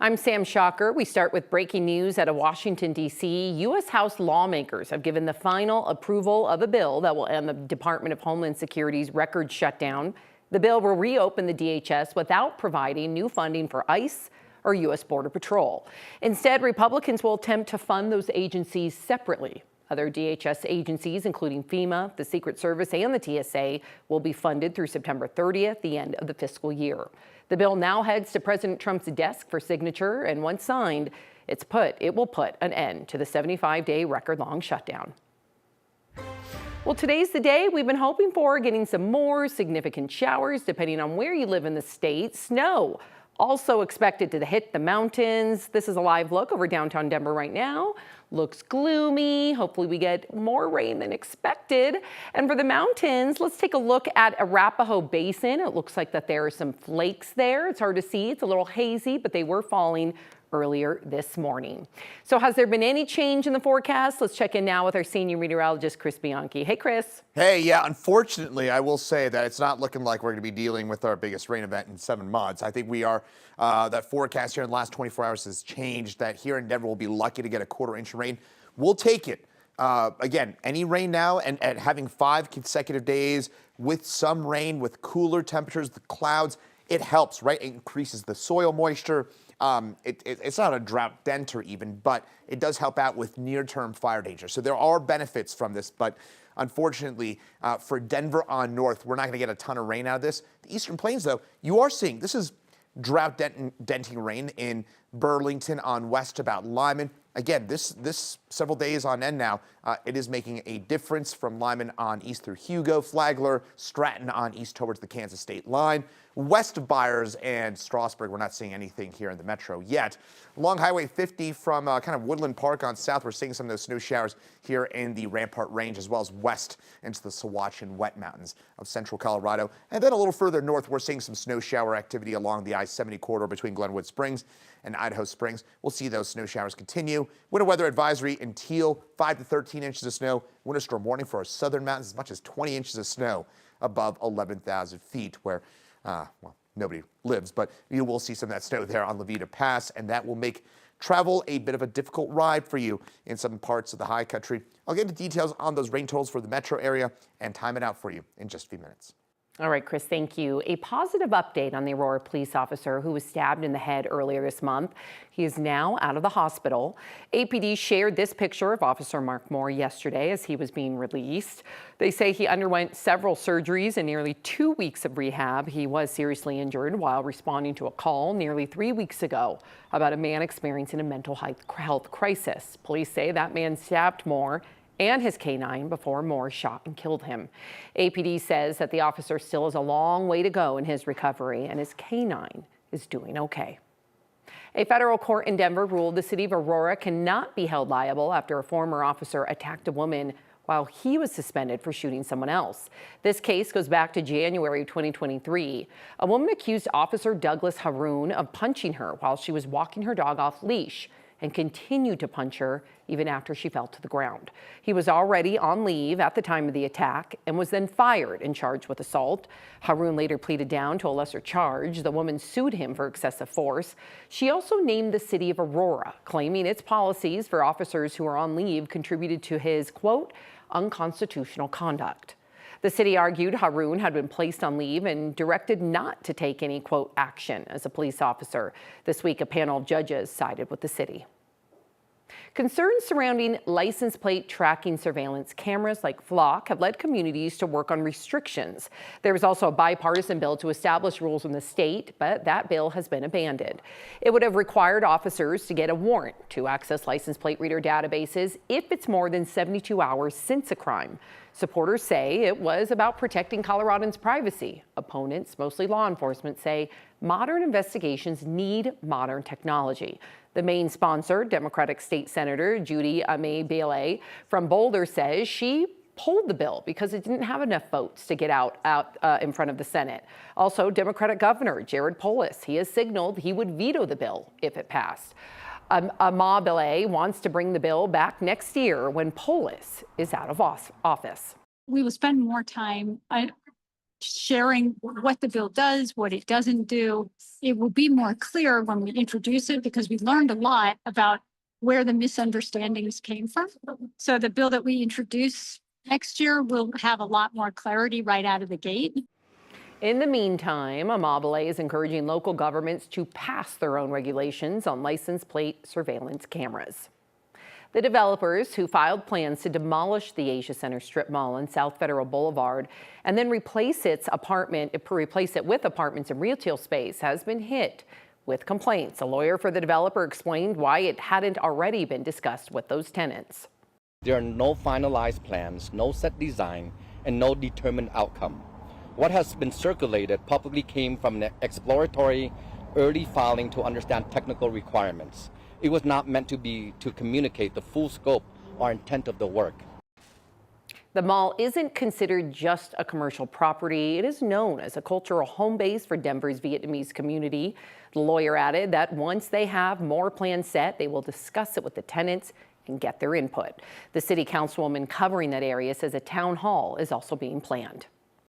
I'm Sam Shocker. We start with breaking news out of Washington, D.C. U.S. House lawmakers have given the final approval of a bill that will end the Department of Homeland Security's record shutdown. The bill will reopen the DHS without providing new funding for ICE or U.S. Border Patrol. Instead, Republicans will attempt to fund those agencies separately. Other DHS agencies, including FEMA, the Secret Service, and the TSA, will be funded through September 30th, the end of the fiscal year. The bill now heads to President Trump's desk for signature, and once signed, it will put an end to the 75-day record-long shutdown. Well, today's the day we've been hoping for, getting some more significant showers depending on where you live in the state. Snow also expected to hit the mountains. This is a live look over downtown Denver right now. Looks gloomy. Hopefully we get more rain than expected. And for the mountains, let's take a look at Arapahoe Basin. It looks like that there are some flakes there. It's hard to see. It's a little hazy, but they were falling earlier this morning. So has there been any change in the forecast? Let's check in now with our senior meteorologist, Chris Bianchi. Hey, Chris. Hey, yeah, unfortunately, I will say that it's not looking like we're going to be dealing with our biggest rain event in 7 months. I think we are, that forecast here in the last 24 hours has changed, that here in Denver we'll be lucky to get a quarter-inch of rain. We'll take it. Again, any rain now and having 5 consecutive days with some rain, with cooler temperatures, the clouds, it helps, right? It increases the soil moisture. It's not a drought denter even, but it does help out with near-term fire danger. So there are benefits from this, but unfortunately for Denver on north, we're not going to get a ton of rain out of this. The Eastern Plains, though, you are seeing, this is drought denting rain in Burlington on west about Lyman. Again, this several days on end now, it is making a difference from Lyman on east through Hugo, Flagler, Stratton on east towards the Kansas state line. West of Byers and Strasburg, we're not seeing anything here in the metro yet. Along Highway 50 from kind of Woodland Park on south, we're seeing some of those snow showers here in the Rampart Range, as well as west into the Saguache and Wet Mountains of central Colorado. And then a little further north, we're seeing some snow shower activity along the I-70 corridor between Glenwood Springs and Idaho Springs. We'll see those snow showers continue. Winter weather advisory in Teal, 5 to 13 inches of snow. Winter storm warning for our southern mountains, as much as 20 inches of snow above 11,000 feet, where well, nobody lives, but you will see some of that snow there on Levita Pass, and that will make travel a bit of a difficult ride for you in some parts of the high country. I'll get into details on those rain totals for the metro area and time it out for you in just a few minutes. All right, Chris, thank you. A positive update on the Aurora police officer who was stabbed in the head earlier this month. He is now out of the hospital. APD shared this picture of Officer Mark Moore yesterday as he was being released. They say he underwent several surgeries and nearly 2 weeks of rehab. He was seriously injured while responding to a call nearly 3 weeks ago about a man experiencing a mental health crisis. Police say that man stabbed Moore and his canine before Moore shot and killed him. APD says that the officer still has a long way to go in his recovery, and his canine is doing okay. A federal court in Denver ruled the city of Aurora cannot be held liable after a former officer attacked a woman while he was suspended for shooting someone else. This case goes back to January 2023. A woman accused Officer Douglas Haroon of punching her while she was walking her dog off leash, and continued to punch her even after she fell to the ground. He was already on leave at the time of the attack and was then fired and charged with assault. Haroon later pleaded down to a lesser charge. The woman sued him for excessive force. She also named the city of Aurora, claiming its policies for officers who are on leave contributed to his, quote, unconstitutional conduct. The city argued Haroon had been placed on leave and directed not to take any, quote, action as a police officer. This week, a panel of judges sided with the city. Concerns surrounding license plate tracking surveillance cameras like Flock have led communities to work on restrictions. There was also a bipartisan bill to establish rules in the state, but that bill has been abandoned. It would have required officers to get a warrant to access license plate reader databases if it's more than 72 hours since a crime. Supporters say it was about protecting Coloradans' privacy. Opponents, mostly law enforcement, say modern investigations need modern technology. The main sponsor, Democratic State Senator Judy Amay-Bele from Boulder, says she pulled the bill because it didn't have enough votes to get out in front of the Senate. Also, Democratic Governor Jared Polis, he has signaled he would veto the bill if it passed. Amay-Bele wants to bring the bill back next year when Polis is out of office. We will spend more time sharing what the bill does, what it doesn't do. It will be more clear when we introduce it because we learned a lot about where the misunderstandings came from. So the bill that we introduce next year will have a lot more clarity right out of the gate. In the meantime, Amabile is encouraging local governments to pass their own regulations on license plate surveillance cameras. The developers who filed plans to demolish the Asia Center strip mall on South Federal Boulevard and then replace it with apartments and retail space has been hit with complaints. A lawyer for the developer explained why it hadn't already been discussed with those tenants. There are no finalized plans, no set design, and no determined outcome. What has been circulated publicly came from an exploratory early filing to understand technical requirements. It was not meant to communicate the full scope or intent of the work. The mall isn't considered just a commercial property. It is known as a cultural home base for Denver's Vietnamese community. The lawyer added that once they have more plans set, they will discuss it with the tenants and get their input. The city councilwoman covering that area says a town hall is also being planned.